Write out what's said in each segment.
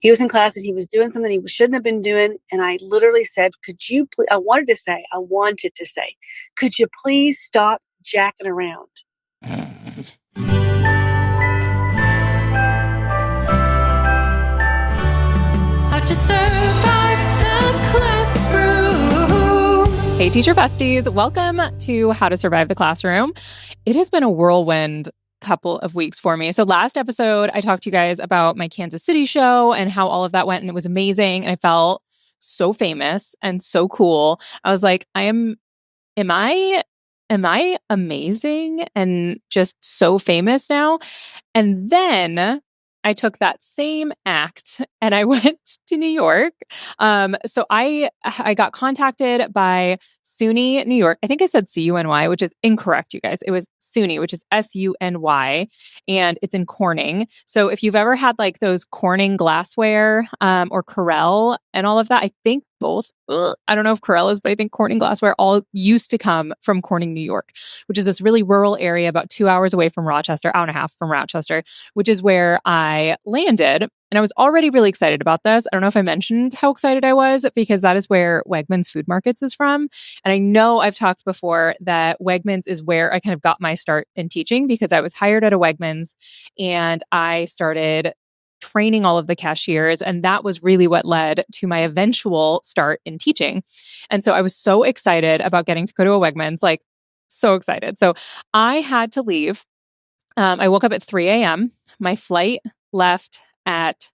He was in class and he was doing something he shouldn't have been doing. And I literally said, I wanted to say, could you please stop jacking around? How to survive the classroom. Hey, teacher besties. Welcome to How to Survive the Classroom. It has been a whirlwind couple of weeks for me. So last episode, I talked to you guys about my Kansas City show and how all of that went, and it was amazing. And I felt so famous and so cool. I was like, am I amazing and just so famous now? And then I took that same act and I went to New York. So I got contacted by SUNY New York. I think I said CUNY, which is incorrect, you guys. It was SUNY, which is SUNY, and it's in Corning. So if you've ever had like those Corning glassware or Corel and all of that, I think both. I don't know if Corel is, but I think Corning glassware all used to come from Corning, New York, which is this really rural area about 2 hours away from Rochester, hour and a half from Rochester, which is where I landed. And I was already really excited about this. I don't know if I mentioned how excited I was because that is where Wegmans Food Markets is from. And I know I've talked before that Wegmans is where I kind of got my start in teaching because I was hired at a Wegmans and I started training all of the cashiers. And that was really what led to my eventual start in teaching. And so I was so excited about getting to go to a Wegmans, like so excited. So I had to leave. I woke up at 3 a.m. My flight left at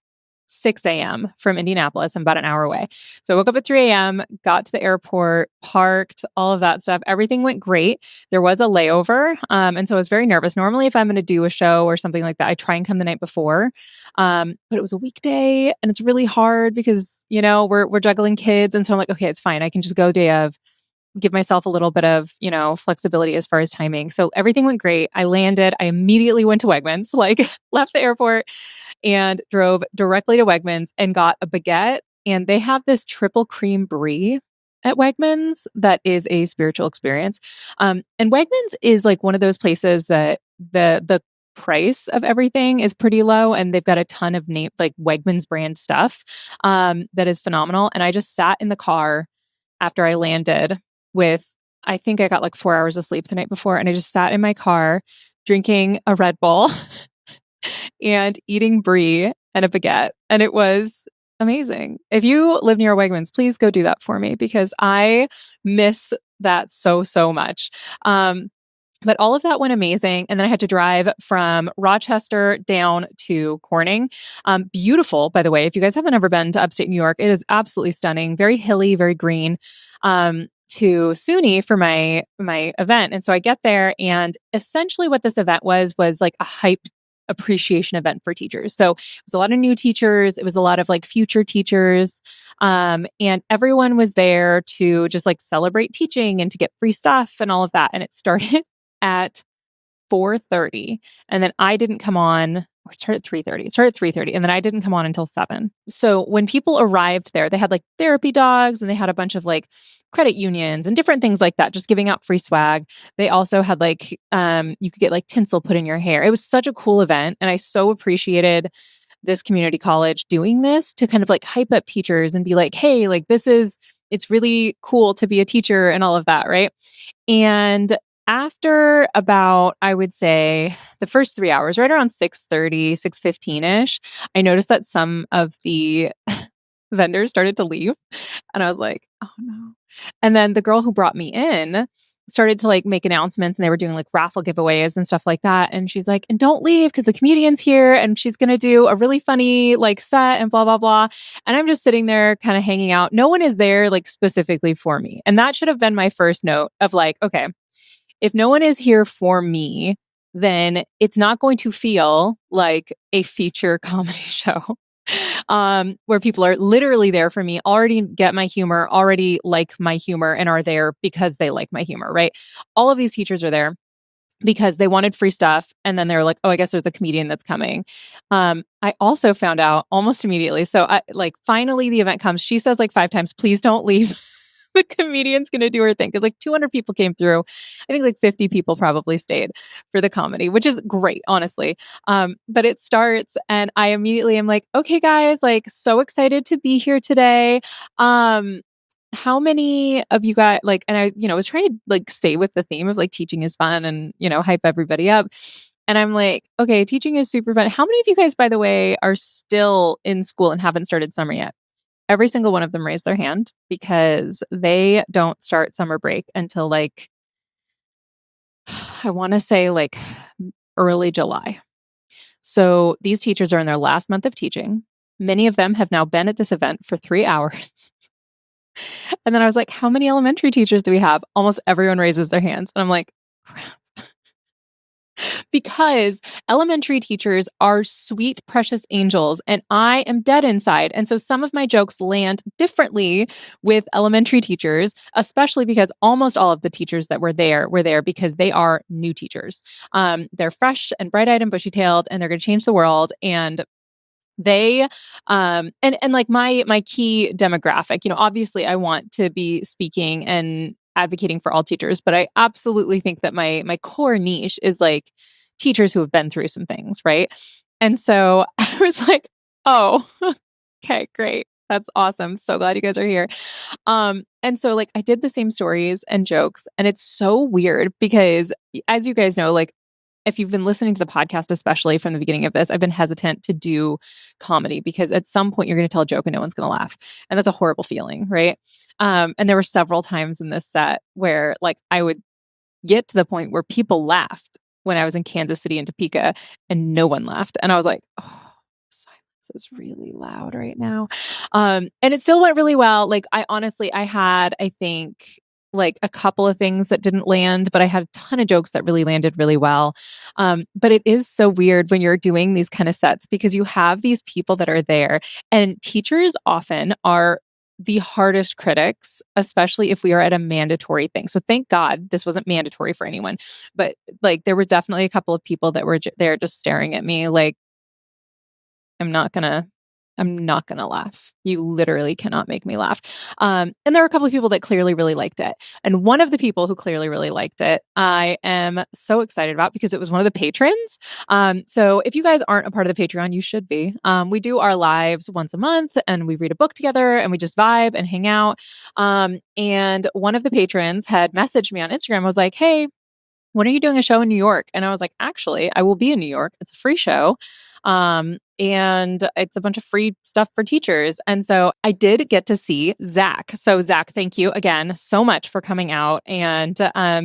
6 a.m. from Indianapolis. I'm about an hour away. So I woke up at 3 a.m., got to the airport, parked, all of that stuff. Everything went great. There was a layover. And so I was very nervous. Normally, if I'm going to do a show or something like that, I try and come the night before. But it was a weekday and it's really hard because, you know, we're juggling kids. And so I'm like, okay, it's fine. I can just go day of, give myself a little bit of, you know, flexibility as far as timing. So everything went great. I landed. I immediately went to Wegmans, like left the airport and drove directly to Wegmans and got a baguette. And they have this triple cream brie at Wegmans that is a spiritual experience. And Wegmans is like one of those places that the price of everything is pretty low, and they've got a ton of name like Wegmans brand stuff that is phenomenal. And I just sat in the car after I landed with, I think I got like 4 hours of sleep the night before. And I just sat in my car drinking a Red Bull and eating brie and a baguette. And it was amazing. If you live near Wegmans, please go do that for me because I miss that so, so much. But all of that went amazing. And then I had to drive from Rochester down to Corning. Beautiful, by the way. If you guys haven't ever been to upstate New York, it is absolutely stunning, very hilly, very green. To SUNY for my event. And so I get there, and essentially what this event was like a hype appreciation event for teachers. So it was a lot of new teachers. It was a lot of like future teachers. And everyone was there to just like celebrate teaching and to get free stuff and all of that. And it started at 4:30. And then I didn't come on, or it started at 3:30. It started at 3:30. And then I didn't come on until 7. So when people arrived there, they had like therapy dogs and they had a bunch of like credit unions and different things like that, just giving out free swag. They also had like, you could get like tinsel put in your hair. It was such a cool event. And I so appreciated this community college doing this to kind of like hype up teachers and be like, hey, like it's really cool to be a teacher and all of that. Right. And after about, I would say, the first 3 hours, right around 6:30, 6:15-ish, I noticed that some of the vendors started to leave. And I was like, oh no. And then the girl who brought me in started to like make announcements, and they were doing like raffle giveaways and stuff like that. And she's like, and don't leave because the comedian's here and she's going to do a really funny like set and blah, blah, blah. And I'm just sitting there kind of hanging out. No one is there like specifically for me. And that should have been my first note of like, okay, if no one is here for me, then it's not going to feel like a feature comedy show where people are literally there for me, already get my humor, already like my humor, and are there because they like my humor, right? All of these teachers are there because they wanted free stuff. And then they were like, oh, I guess there's a comedian that's coming. I also found out almost immediately. So finally the event comes. She says like 5 times, please don't leave. the comedian's going to do her thing. Because like 200 people came through. I think like 50 people probably stayed for the comedy, which is great, honestly. But it starts and I immediately am like, okay, guys, like so excited to be here today. How many of you got like, and I, was trying to like stay with the theme of like teaching is fun and, hype everybody up. And I'm like, okay, teaching is super fun. How many of you guys, by the way, are still in school and haven't started summer yet? Every single one of them raised their hand because they don't start summer break until like, I want to say like early July. So these teachers are in their last month of teaching. Many of them have now been at this event for 3 hours. And then I was like, how many elementary teachers do we have? Almost everyone raises their hands. And I'm like, because elementary teachers are sweet, precious angels, and I am dead inside. And so some of my jokes land differently with elementary teachers, especially because almost all of the teachers that were there because they are new teachers. They're fresh and bright-eyed and bushy-tailed, and they're going to change the world. And they and like my key demographic, obviously I want to be speaking and advocating for all teachers, but I absolutely think that my core niche is like teachers who have been through some things, right? And so I was like, oh, okay, great. That's awesome. So glad you guys are here. And so like I did the same stories and jokes, and it's so weird because as you guys know, like if you've been listening to the podcast, especially from the beginning of this, I've been hesitant to do comedy because at some point you're going to tell a joke and no one's going to laugh. And that's a horrible feeling, right? And there were several times in this set where like I would get to the point where people laughed when I was in Kansas City and Topeka and no one laughed. And I was like, oh, silence is really loud right now. And it still went really well. Like I had, I think, like a couple of things that didn't land, but I had a ton of jokes that really landed really well. But it is so weird when you're doing these kind of sets because you have these people that are there, and teachers often are the hardest critics, especially if we are at a mandatory thing. So thank God this wasn't mandatory for anyone. But like there were definitely a couple of people that were there just staring at me like, I'm not gonna laugh. You literally cannot make me laugh. And there were a couple of people that clearly really liked it. And one of the people who clearly really liked it, I am so excited about because it was one of the patrons. So if you guys aren't a part of the Patreon, you should be. We do our lives once a month and we read a book together and we just vibe and hang out. And one of the patrons had messaged me on Instagram, was like, hey, when are you doing a show in New York? And I was like, actually, I will be in New York. It's a free show. And it's a bunch of free stuff for teachers. And so I did get to see Zach. So Zach, thank you again so much for coming out and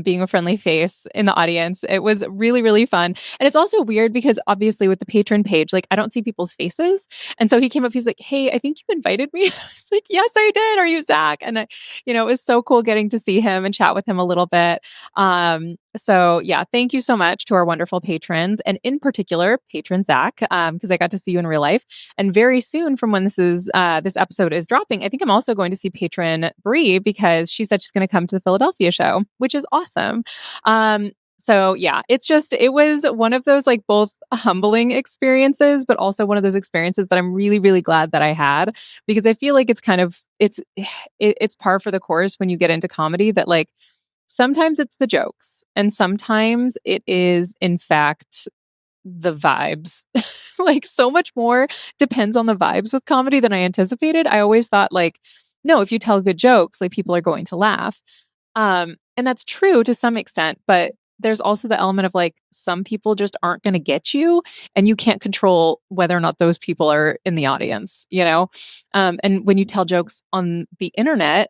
being a friendly face in the audience. It was really, really fun. And it's also weird because obviously with the patron page, like I don't see people's faces. And so he came up, he's like, hey, I think you invited me. I was like, yes, I did. Are you Zach? And it was so cool getting to see him and chat with him a little bit. So yeah, thank you so much to our wonderful patrons, and in particular, patron Zach, because I got to see you in real life. And very soon, from when this episode is dropping, I think I'm also going to see patron Bree because she said she's going to come to the Philadelphia show, which is awesome. So yeah, it was one of those like both humbling experiences, but also one of those experiences that I'm really, really glad that I had, because I feel like it's par for the course when you get into comedy that like sometimes it's the jokes and sometimes it is in fact the vibes. Like so much more depends on the vibes with comedy than I anticipated. I always thought like, no, if you tell good jokes, like people are going to laugh. And that's true to some extent, but there's also the element of like some people just aren't going to get you and you can't control whether or not those people are in the audience. And when you tell jokes on the internet,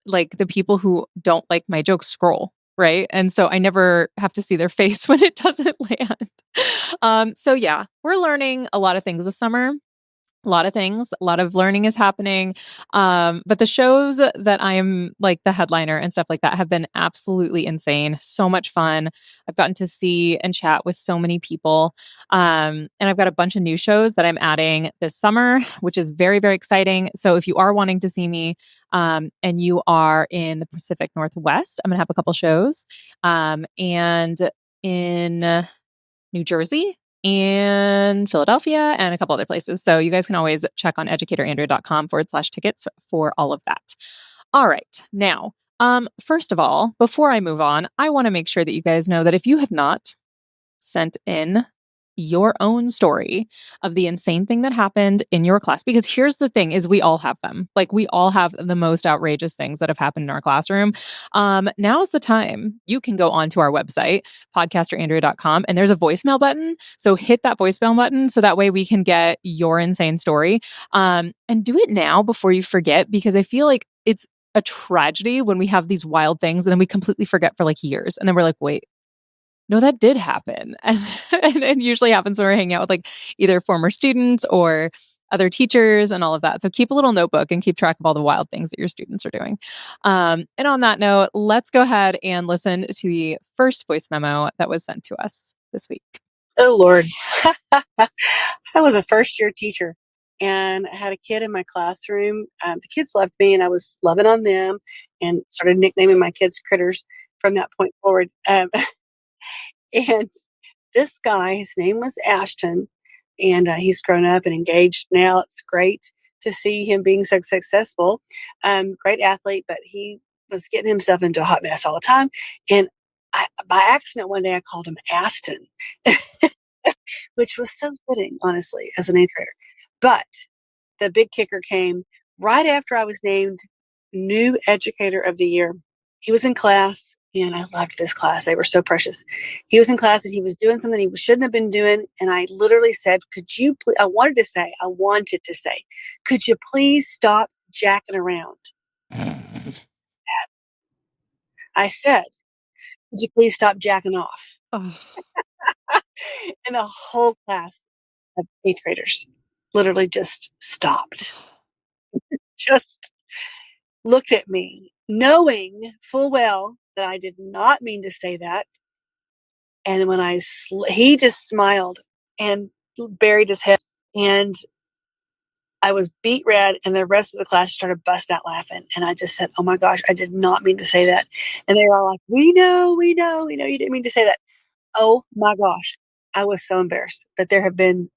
like the people who don't like my jokes scroll, right? And so I never have to see their face when it doesn't land. So yeah, we're learning a lot of things this summer. A lot of things, a lot of learning is happening. But the shows that I'm like the headliner and stuff like that have been absolutely insane. So much fun. I've gotten to see and chat with so many people. And I've got a bunch of new shows that I'm adding this summer, which is very, very exciting. So if you are wanting to see me and you are in the Pacific Northwest, I'm going to have a couple shows. And in New Jersey and Philadelphia and a couple other places. So you guys can always check on educatorandrea.com/tickets for all of that. All right. Now, first of all, before I move on, I want to make sure that you guys know that if you have not sent in your own story of the insane thing that happened in your class, because here's the thing is we all have them. Like we all have the most outrageous things that have happened in our classroom. Now's the time. You can go onto our website, podcasterandrea.com, and there's a voicemail button. So hit that voicemail button so that way we can get your insane story. And do it now before you forget, because I feel like it's a tragedy when we have these wild things and then we completely forget for like years. And then we're like, wait, no, that did happen. And it usually happens when we're hanging out with like either former students or other teachers and all of that. So keep a little notebook and keep track of all the wild things that your students are doing. And on that note, let's go ahead and listen to the first voice memo that was sent to us this week. Oh, Lord. I was a first year teacher and I had a kid in my classroom. The kids loved me and I was loving on them and started nicknaming my kids critters from that point forward. And this guy, his name was Ashton, and he's grown up and engaged now. It's great to see him being so successful. Great athlete, but he was getting himself into a hot mess all the time. And by accident, one day I called him Aston, which was so fitting, honestly, as an eighth grader. But the big kicker came right after I was named new Educator of the Year. He was in class, and I loved this class. They were so precious. He was in class and he was doing something he shouldn't have been doing. And I literally said, could you please, I wanted to say, could you please stop jacking around? I said, could you please stop jacking off? Oh, And the whole class of eighth graders literally just stopped, just looked at me, knowing full well that I did not mean to say that. And when he just smiled and buried his head. And I was beat red, and the rest of the class started busting out laughing. And I just said, "Oh my gosh, I did not mean to say that." And they were all like, we know you didn't mean to say that." Oh my gosh, I was so embarrassed. But there have been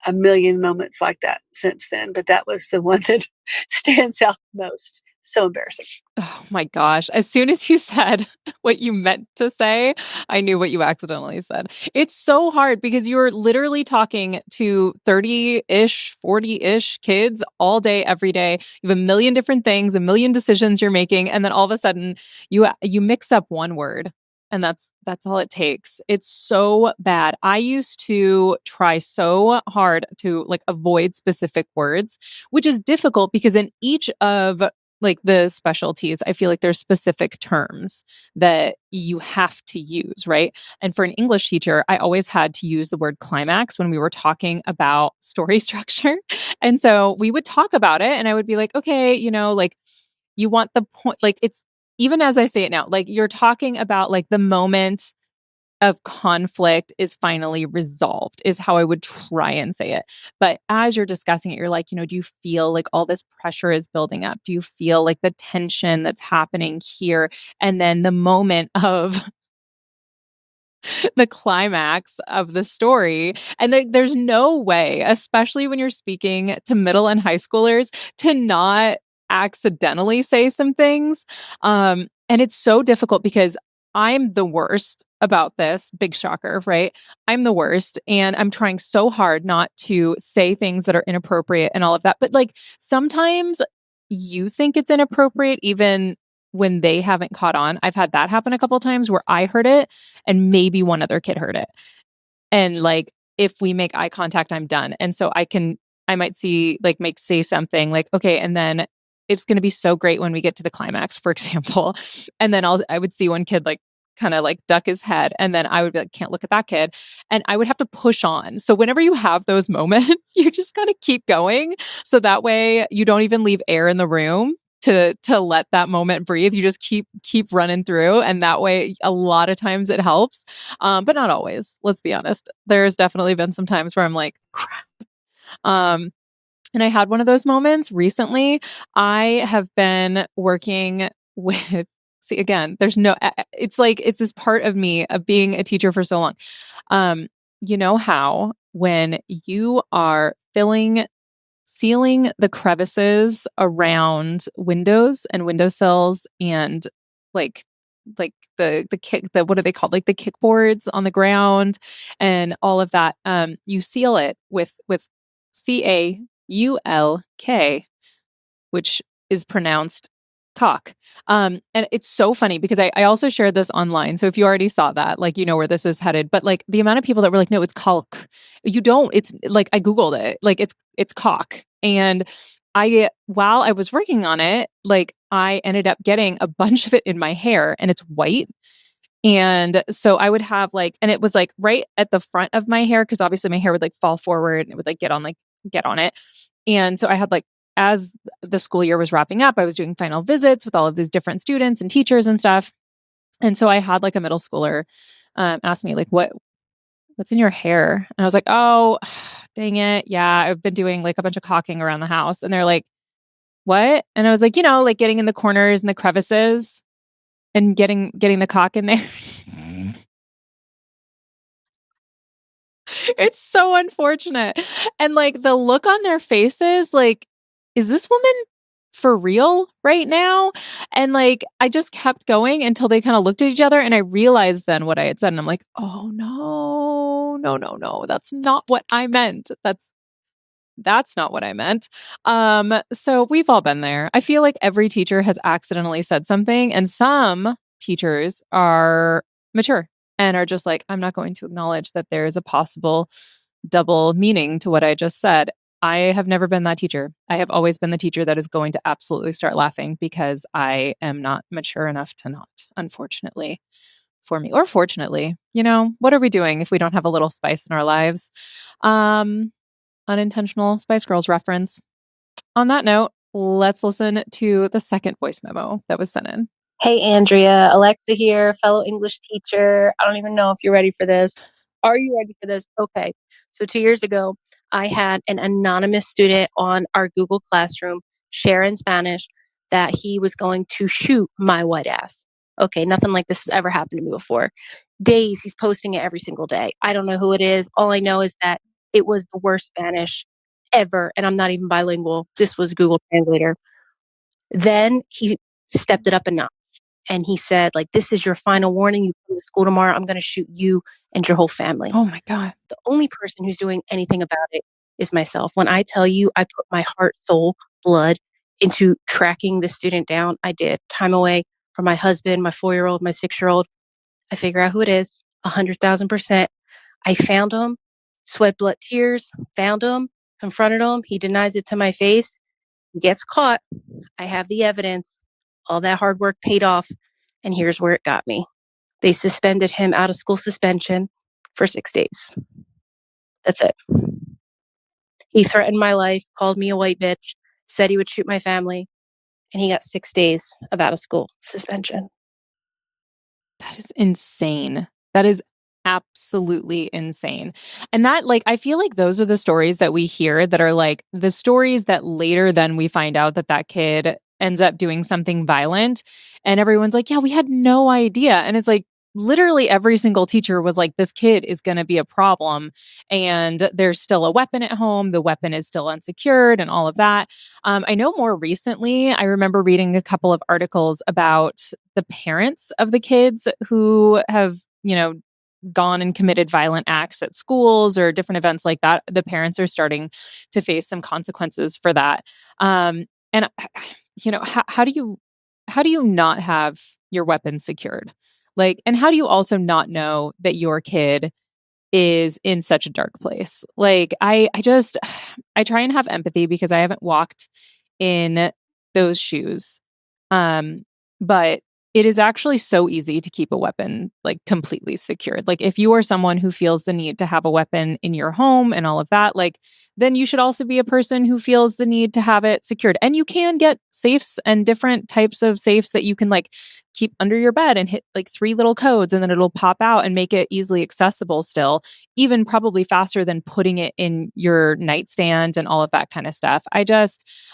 a million moments like that since then. But that was the one that stands out most. So embarrassing. oh my gosh. As soon as you said what you meant to say, I knew what you accidentally said. It's so hard because you're literally talking to 30-ish, 40-ish kids all day, every day. You have a million different things, a million decisions you're making, and then all of a sudden you mix up one word. And that's all it takes. It's so bad. I used to try so hard to like avoid specific words, which is difficult because in each of like the specialties, I feel like there's specific terms that you have to use, right? And for an English teacher, I always had to use the word climax when we were talking about story structure. And so we would talk about it and I would be like, okay, like you want the point, like it's even as I say it now, like you're talking about like the moment of conflict is finally resolved is how I would try and say it. But as you're discussing it, you're like, do you feel like all this pressure is building up? Do you feel like the tension that's happening here? And then the moment of the climax of the story. And there's no way, especially when you're speaking to middle and high schoolers, to not accidentally say some things. And it's so difficult because I'm the worst about this. Big shocker, right? I'm the worst. And I'm trying so hard not to say things that are inappropriate and all of that. But like sometimes you think it's inappropriate, even when they haven't caught on. I've had that happen a couple times where I heard it and maybe one other kid heard it. And like if we make eye contact, I'm done. And so I might see like say something like, okay, and then it's gonna be so great when we get to the climax, for example. And then I would see one kid like kind of like duck his head. And then I would be like, can't look at that kid. And I would have to push on. So whenever you have those moments, you just gotta keep going. So that way you don't even leave air in the room to let that moment breathe. You just keep running through, and that way a lot of times it helps, but not always. Let's be honest. There's definitely been some times where I'm like, crap. Um, and I had one of those moments recently. I have been working with. See, again, there's no. It's like it's this part of me of being a teacher for so long. You know how when you are filling sealing the crevices around windows and windowsills and like the what are they called? Like the kickboards on the ground and all of that. You seal it with CAULK, which is pronounced cock. And it's so funny because I also shared this online. So if you already saw that, like, you know where this is headed. But like the amount of people that were like, no, it's calc. You don't. It's like I Googled it. Like it's cock. And while I was working on it, like I ended up getting a bunch of it in my hair and it's white. And so I would have like, and it was like right at the front of my hair, because obviously my hair would like fall forward and it would like get on it. And so I had like, as the school year was wrapping up, I was doing final visits with all of these different students and teachers and stuff. And so I had like a middle schooler ask me like, what's in your hair? And I was like, oh, dang it. Yeah, I've been doing like a bunch of caulking around the house. And they're like, what? And I was like, like getting in the corners and the crevices and getting the caulk in there. It's so unfortunate. And like the look on their faces, like, is this woman for real right now? And like I just kept going until they kind of looked at each other and I realized then what I had said. And I'm like, oh no, no, no, no. That's not what I meant. That's not what I meant. So we've all been there. I feel like every teacher has accidentally said something, and some teachers are mature and are just like, I'm not going to acknowledge that there is a possible double meaning to what I just said. I have never been that teacher. I have always been the teacher that is going to absolutely start laughing because I am not mature enough to not, unfortunately, for me. Or fortunately, what are we doing if we don't have a little spice in our lives? Um, Unintentional Spice Girls reference. On that note, let's listen to the second voice memo that was sent in. Hey, Andrea, Alexa here, fellow English teacher. I don't even know if you're ready for this. Are you ready for this? Okay. So 2 years ago, I had an anonymous student on our Google Classroom share in Spanish that he was going to shoot my white ass. Okay, nothing like this has ever happened to me before. Days, he's posting it every single day. I don't know who it is. All I know is that it was the worst Spanish ever, and I'm not even bilingual. This was Google Translator. Then he stepped it up a notch and he said, like, this is your final warning. You come to school tomorrow, I'm going to shoot you and your whole family. Oh my God. The only person who's doing anything about it is myself. When I tell you I put my heart, soul, blood into tracking the student down, I did. Time away from my husband, my 4-year-old, my 6-year-old. I figure out who it is, 100,000%. I found him, sweat, blood, tears, found him, confronted him. He denies it to my face. He gets caught. I have the evidence. All that hard work paid off. And here's where it got me. They suspended him out of school suspension for 6 days. That's it. He threatened my life, called me a white bitch, said he would shoot my family, and he got 6 days of out of school suspension. That is insane. That is absolutely insane. And that, like, I feel like those are the stories that we hear that are like the stories that later then we find out that that kid ends up doing something violent. And everyone's like, yeah, we had no idea. And it's like, literally every single teacher was like, this kid is going to be a problem. And there's still a weapon at home. The weapon is still unsecured and all of that. I know more recently, I remember reading a couple of articles about the parents of the kids who have, gone and committed violent acts at schools or different events like that. The parents are starting to face some consequences for that. And how do you not have your weapon secured? Like, and how do you also not know that your kid is in such a dark place? Like, I just I try and have empathy because I haven't walked in those shoes. Um, but it is actually so easy to keep a weapon like completely secured. Like if you are someone who feels the need to have a weapon in your home and all of that, like then you should also be a person who feels the need to have it secured. And you can get safes and different types of safes that you can like keep under your bed and hit like 3 little codes and then it'll pop out and make it easily accessible still, even probably faster than putting it in your nightstand and all of that kind of stuff. I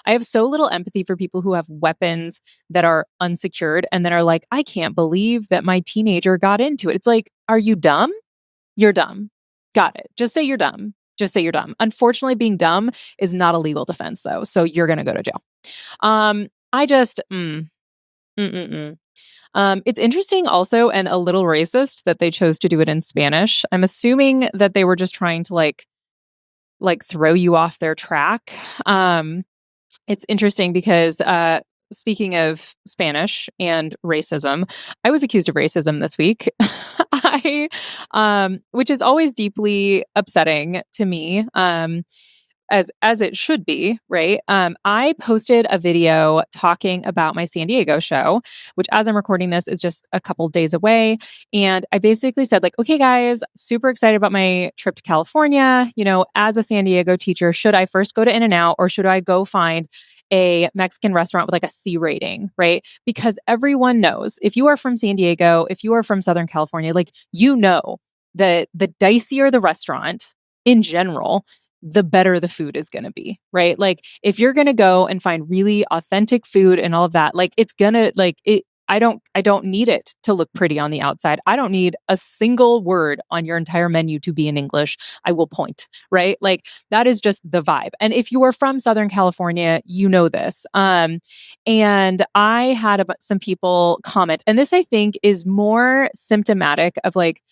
have so little empathy for people who have weapons that are unsecured and that are like, I can't believe that my teenager got into it. It's like, are you dumb? You're dumb. Got it. Just say you're dumb. Just say you're dumb. Unfortunately, being dumb is not a legal defense though. So you're going to go to jail. I just, mm, mm, mm. It's interesting also and a little racist that they chose to do it in Spanish. I'm assuming that they were just trying to like throw you off their track. It's interesting because speaking of Spanish and racism, I was accused of racism this week. Which is always deeply upsetting to me. As it should be, right? I posted a video talking about my San Diego show, which as I'm recording this is just a couple days away. And I basically said, like, okay, guys, super excited about my trip to California. You know, as a San Diego teacher, should I first go to In-N-Out or should I go find a Mexican restaurant with like a C rating, right? Because everyone knows if you are from San Diego, if you are from Southern California, like, you know that the dicier the restaurant in general, the better the food is going to be, right? Like if you're going to go and find really authentic food and all of that, like it's going to like it I don't need it to look pretty on the outside. I don't need a single word on your entire menu to be in English. I will point, right? Like that is just the vibe. And if you are from Southern California, you know this. And I had some people comment, and this I think is more symptomatic of like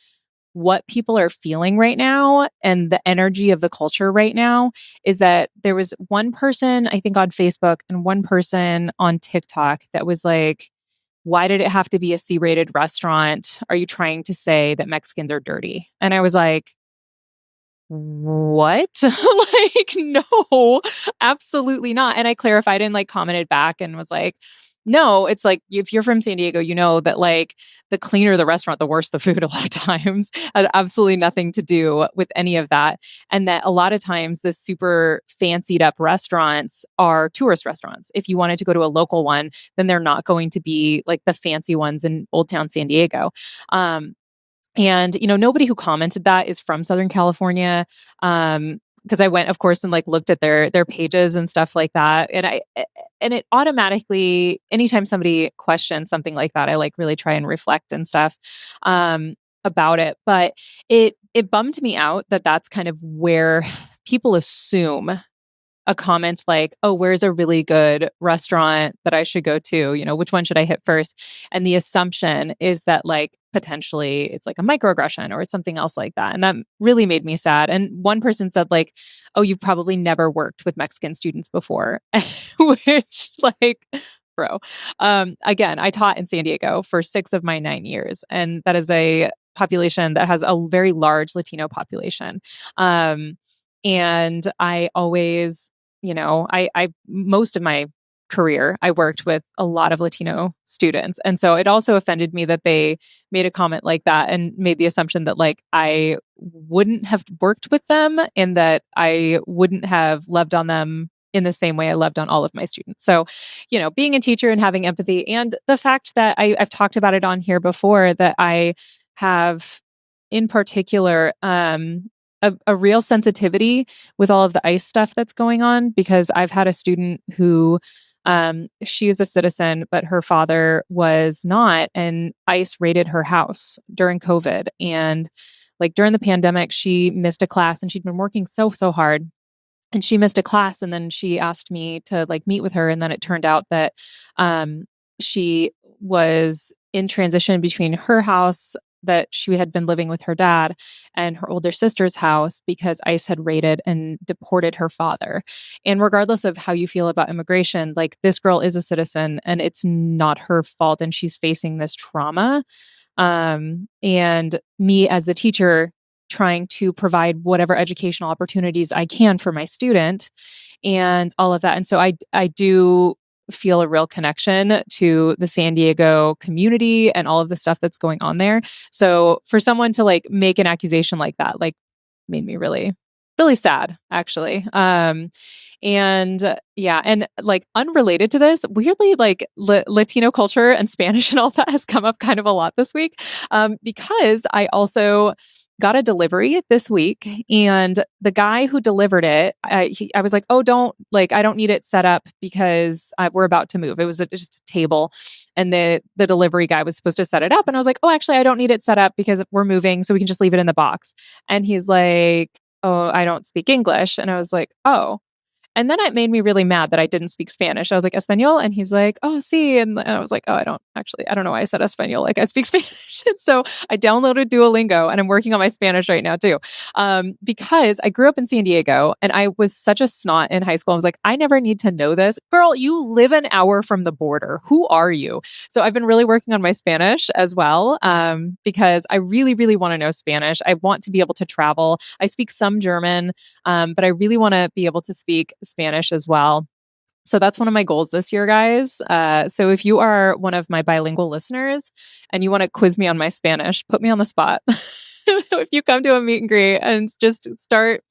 what people are feeling right now and the energy of the culture right now is that there was one person, I think, on Facebook and one person on TikTok that was like, why did it have to be a C rated restaurant? Are you trying to say that Mexicans are dirty? And I was like, what? Like, no, absolutely not. And I clarified and like commented back and was like, no, it's like if you're from San Diego, you know that like the cleaner the restaurant, the worse the food a lot of times. Had absolutely nothing to do with any of that. And that a lot of times the super fancied up restaurants are tourist restaurants. If you wanted to go to a local one, then they're not going to be like the fancy ones in Old Town San Diego. And, you know, nobody who commented that is from Southern California. Because I went, of course, and like looked at their pages and stuff like that. And it automatically, anytime somebody questions something like that, I like really try and reflect and stuff about it. But it bummed me out that that's kind of where people assume a comment like, oh, where's a really good restaurant that I should go to? You know, which one should I hit first? And the assumption is that like potentially it's like a microaggression or it's something else like that. And that really made me sad. And one person said like, oh, you've probably never worked with Mexican students before, which like, bro. Again, I taught in San Diego for 6 of my 9 years. And that is a population that has a very large Latino population. And I always, you know, I most of my career, I worked with a lot of Latino students. And so it also offended me that they made a comment like that and made the assumption that like I wouldn't have worked with them and that I wouldn't have loved on them in the same way I loved on all of my students. So, you know, being a teacher and having empathy and the fact that I've talked about it on here before that I have in particular a real sensitivity with all of the ICE stuff that's going on because I've had a student who she is a citizen, but her father was not, and ICE raided her house during COVID. And like during the pandemic, she missed a class and she'd been working so hard and she missed a class and then she asked me to like meet with her and then it turned out that she was in transition between her house that she had been living with her dad and her older sister's house because ICE had raided and deported her father. And regardless of how you feel about immigration, like this girl is a citizen and it's not her fault and she's facing this trauma. And me as the teacher trying to provide whatever educational opportunities I can for my student and all of that. And so I do feel a real connection to the San Diego community and all of the stuff that's going on there. So for someone to like make an accusation like that, like made me really, really sad actually. Yeah, and like unrelated to this, weirdly, like Latino culture and Spanish and all that has come up kind of a lot this week because I also got a delivery this week and the guy who delivered it, I was like, oh, I don't need it set up because we're about to move. It was just a table and the delivery guy was supposed to set it up. And I was like, oh, actually, I don't need it set up because we're moving. So we can just leave it in the box. And he's like, oh, I don't speak English. And I was like, oh. And then it made me really mad that I didn't speak Spanish. I was like, Espanol? And he's like, oh, sí. And I was like, oh, I don't know why I said Espanol. Like I speak Spanish. And so I downloaded Duolingo and I'm working on my Spanish right now too. Because I grew up in San Diego and I was such a snot in high school. I was like, I never need to know this. Girl, you live an hour from the border. Who are you? So I've been really working on my Spanish as well, because I really, really want to know Spanish. I want to be able to travel. I speak some German, but I really want to be able to speak Spanish as well. So that's one of my goals this year, guys. So if you are one of my bilingual listeners and you want to quiz me on my Spanish, put me on the spot. If you come to a meet and greet and just start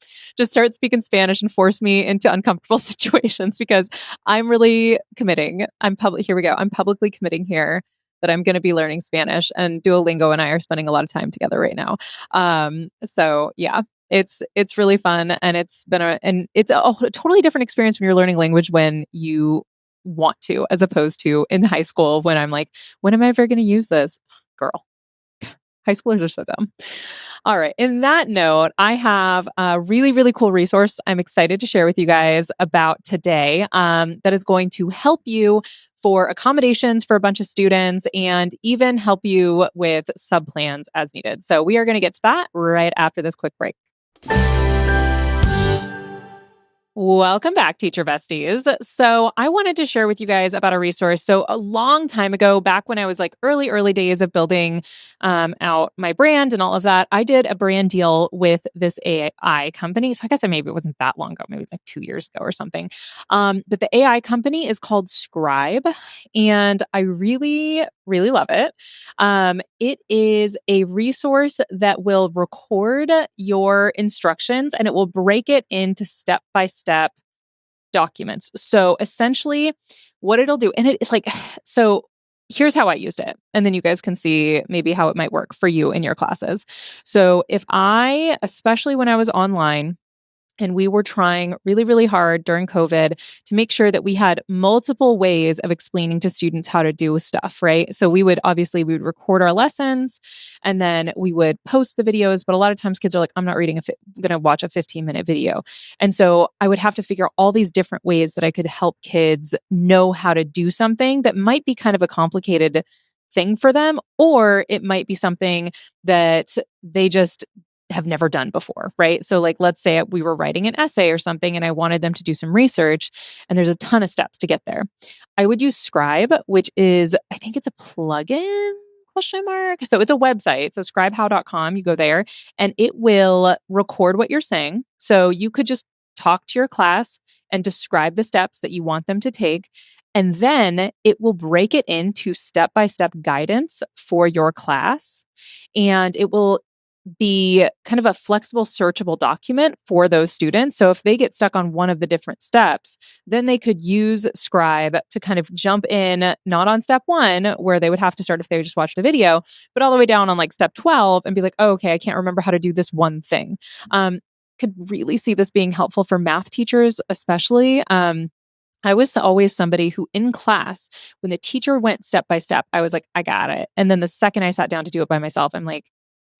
speaking Spanish and force me into uncomfortable situations because I'm really committing. Here we go. I'm publicly committing here that I'm going to be learning Spanish, and Duolingo and I are spending a lot of time together right now. So yeah, it's really fun, and it's a totally different experience when you're learning language when you want to, as opposed to in high school when I'm like, when am I ever going to use this? Girl, high schoolers are so dumb. All right. In that note, I have a really, really cool resource I'm excited to share with you guys about today, that is going to help you for accommodations for a bunch of students and even help you with sub plans as needed. So we are going to get to that right after this quick break. Welcome back, teacher besties. So, I wanted to share with you guys about a resource. So, a long time ago, back when I was like early days of building out my brand and all of that, I did a brand deal with this AI company. So, I guess maybe it wasn't that long ago, maybe like 2 years ago or something. But the AI company is called Scribe, and I really, really love it. It is a resource that will record your instructions and it will break it into step by step documents. So essentially, what it'll do, and it's like, so here's how I used it. And then you guys can see maybe how it might work for you in your classes. So especially when I was online, and we were trying really, really hard during COVID to make sure that we had multiple ways of explaining to students how to do stuff, right? So we would record our lessons and then we would post the videos. But a lot of times kids are like, I'm not going to watch a 15-minute video. And so I would have to figure out all these different ways that I could help kids know how to do something that might be kind of a complicated thing for them, or it might be something that they just have never done before, right? So like let's say we were writing an essay or something and I wanted them to do some research and there's a ton of steps to get there. I would use Scribe, which is I think it's a plugin question mark. So it's a website. So scribehow.com, you go there and it will record what you're saying. So you could just talk to your class and describe the steps that you want them to take. And then it will break it into step-by-step guidance for your class. And it will be kind of a flexible, searchable document for those students. So if they get stuck on one of the different steps, then they could use Scribe to kind of jump in, not on step one, where they would have to start if they just watched the video, but all the way down on like step 12 and be like, oh, okay, I can't remember how to do this one thing. Could really see this being helpful for math teachers, especially. I was always somebody who in class, when the teacher went step by step, I was like, I got it. And then the second I sat down to do it by myself, I'm like,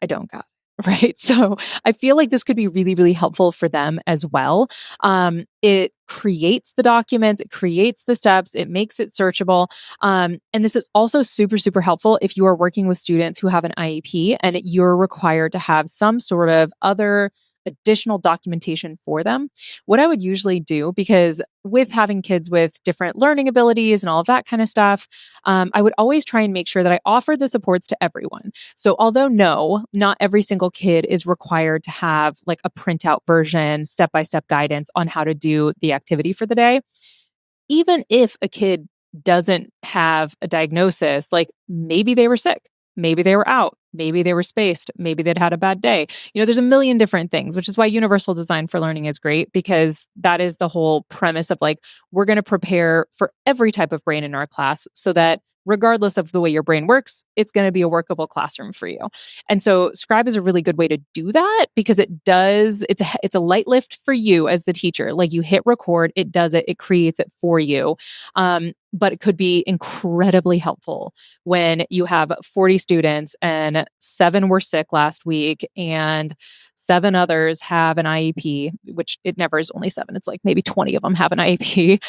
I don't got it. Right. So I feel like this could be really, really helpful for them as well. It creates the documents, it creates the steps, it makes it searchable. And this is also super, super helpful if you are working with students who have an IEP and you're required to have some sort of other additional documentation for them. What I would usually do, because with having kids with different learning abilities and all of that kind of stuff, I would always try and make sure that I offer the supports to everyone. So although no, not every single kid is required to have like a printout version, step-by-step guidance on how to do the activity for the day, even if a kid doesn't have a diagnosis, like maybe they were sick, maybe they were out, maybe they were spaced, maybe they'd had a bad day. There's a million different things, which is why universal design for learning is great, because that is the whole premise of like, we're going to prepare for every type of brain in our class so that regardless of the way your brain works, it's going to be a workable classroom for you. And so Scribe is a really good way to do that because it's a light lift for you as the teacher. Like you hit record, it does it, it creates it for you. but it could be incredibly helpful when you have 40 students and 7 were sick last week and 7 others have an IEP, which it never is only 7. It's like maybe 20 of them have an IEP.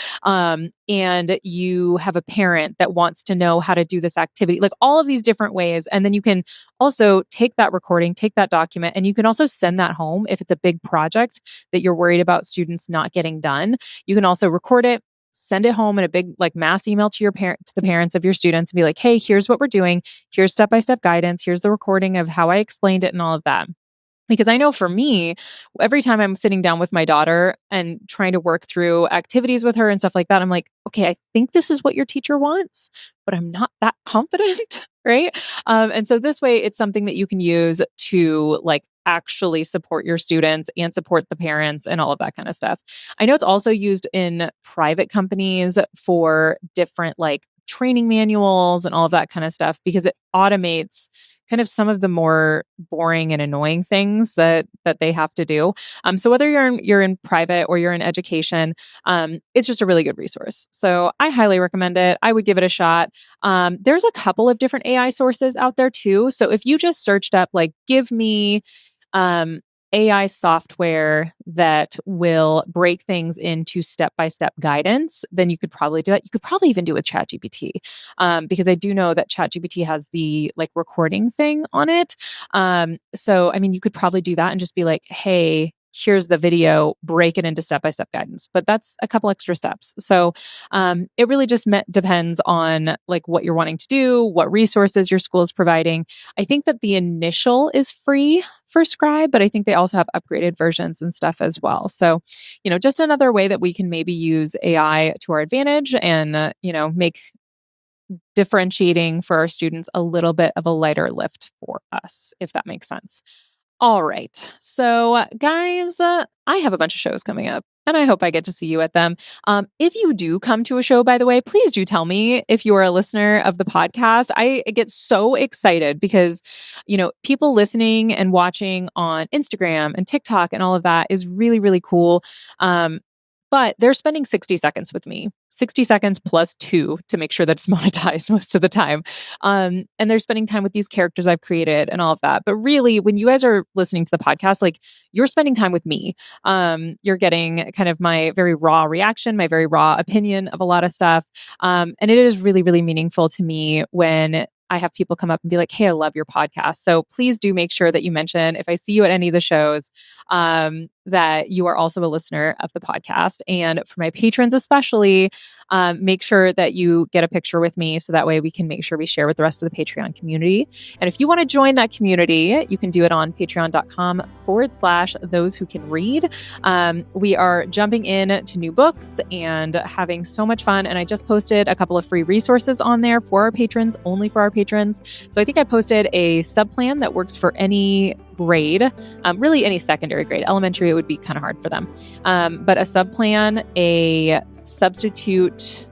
And you have a parent that wants to know how to do this activity, like all of these different ways. And then you can also take that recording, take that document, and you can also send that home if it's a big project that you're worried about students not getting done. You can also record it, send it home in a big like mass email to to the parents of your students and be like, hey, here's what we're doing. Here's step-by-step guidance. Here's the recording of how I explained it and all of that. Because I know for me, every time I'm sitting down with my daughter and trying to work through activities with her and stuff like that, I'm like, okay, I think this is what your teacher wants, but I'm not that confident, right? And so this way, it's something that you can use to like actually support your students and support the parents and all of that kind of stuff. I know it's also used in private companies for different like training manuals and all of that kind of stuff because it automates kind of some of the more boring and annoying things that they have to do. So whether you're in private or you're in education, it's just a really good resource. So I highly recommend it. I would give it a shot. There's a couple of different AI sources out there too. So if you just searched up like, give me AI software that will break things into step-by-step guidance, then you could probably do that. You could probably even do it with ChatGPT, because I do know that ChatGPT has the like recording thing on it. So, I mean, you could probably do that and just be like, hey, here's the video, break it into step-by-step guidance. But that's a couple extra steps. So it really just depends on like what you're wanting to do, what resources your school is providing. I think that the initial is free for Scribe, but I think they also have upgraded versions and stuff as well. So, just another way that we can maybe use AI to our advantage and, make differentiating for our students a little bit of a lighter lift for us, if that makes sense. All right. So, guys, I have a bunch of shows coming up, and I hope I get to see you at them. If you do come to a show, by the way, please do tell me if you are a listener of the podcast. I get so excited because, people listening and watching on Instagram and TikTok and all of that is really, really cool. But they're spending 60 seconds with me, 60 seconds plus 2 to make sure that it's monetized most of the time. And they're spending time with these characters I've created and all of that. But really, when you guys are listening to the podcast, like you're spending time with me. You're getting kind of my very raw reaction, my very raw opinion of a lot of stuff. And it is really, really meaningful to me when I have people come up and be like, hey, I love your podcast. So please do make sure that you mention if I see you at any of the shows, that you are also a listener of the podcast. And for my patrons, especially, make sure that you get a picture with me so that way we can make sure we share with the rest of the Patreon community. And if you want to join that community, you can do it on patreon.com/those who can read. We are jumping in to new books and having so much fun. And I just posted a couple of free resources on there for our patrons, only for our patrons. So I think I posted a subplan that works for any grade, really any secondary grade. Elementary, it would be kind of hard for them. But a subplan, a substitute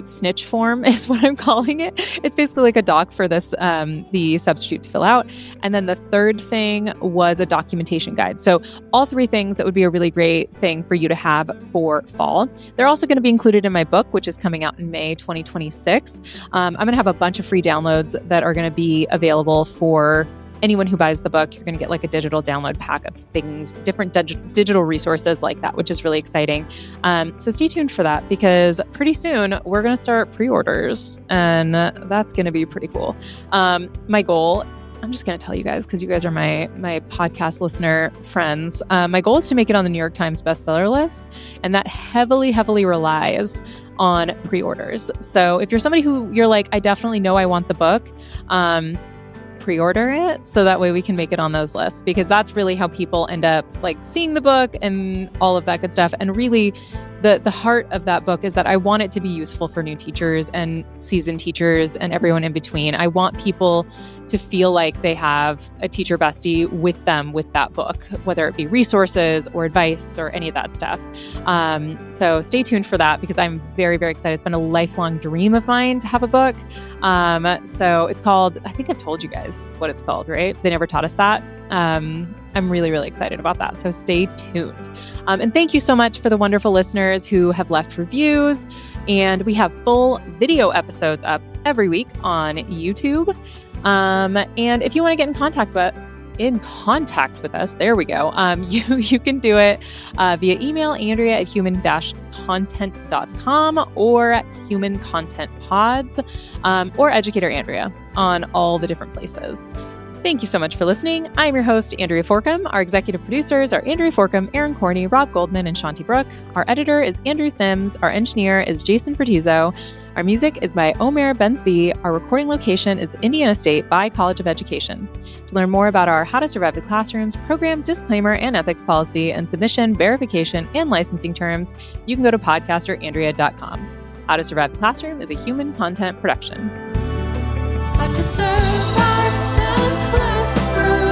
snitch form is what I'm calling it. It's basically like a doc for this, the substitute to fill out. And then the third thing was a documentation guide. So all 3 things that would be a really great thing for you to have for fall. They're also going to be included in my book, which is coming out in May 2026. I'm going to have a bunch of free downloads that are going to be available for anyone who buys the book. You're going to get like a digital download pack of things, different digital resources like that, which is really exciting. So stay tuned for that because pretty soon we're going to start pre-orders and that's going to be pretty cool. My goal, I'm just going to tell you guys because you guys are my podcast listener friends. My goal is to make it on the New York Times bestseller list, and that heavily, heavily relies on pre-orders. So if you're somebody who you're like, I definitely know I want the book, pre-order it so that way we can make it on those lists, because that's really how people end up like seeing the book and all of that good stuff. And really the heart of that book is that I want it to be useful for new teachers and seasoned teachers and everyone in between. I want people to feel like they have a teacher bestie with them with that book, whether it be resources or advice or any of that stuff. So stay tuned for that because I'm very, very excited. It's been a lifelong dream of mine to have a book. So it's called, I think I've told you guys what it's called, right? They never taught us that. I'm really, really excited about that. So stay tuned. And thank you so much for the wonderful listeners who have left reviews. And we have full video episodes up every week on YouTube. And if you want to get in contact with us, there we go. You can do it via email, andrea@human-content.com or Human Content Pods, or Educator Andrea on all the different places. Thank you so much for listening. I'm your host, Andrea Forkham. Our executive producers are Andrea Forkham, Aaron Corney, Rob Goldman, and Shanti Brooke. Our editor is Andrew Sims. Our engineer is Jason Fertizo. Our music is by Omer Bensby. Our recording location is Indiana State by College of Education. To learn more about our How to Survive the Classrooms program, disclaimer, and ethics policy, and submission, verification, and licensing terms, you can go to podcasterandrea.com. How to Survive the Classroom is a human content production. How to survive the classroom.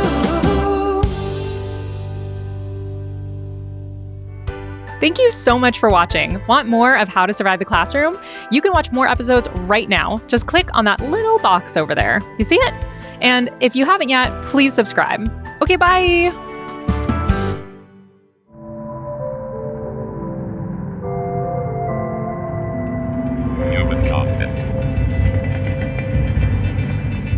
Thank you so much for watching. Want more of How to Survive the Classroom? You can watch more episodes right now. Just click on that little box over there. You see it? And if you haven't yet, please subscribe. Okay, bye.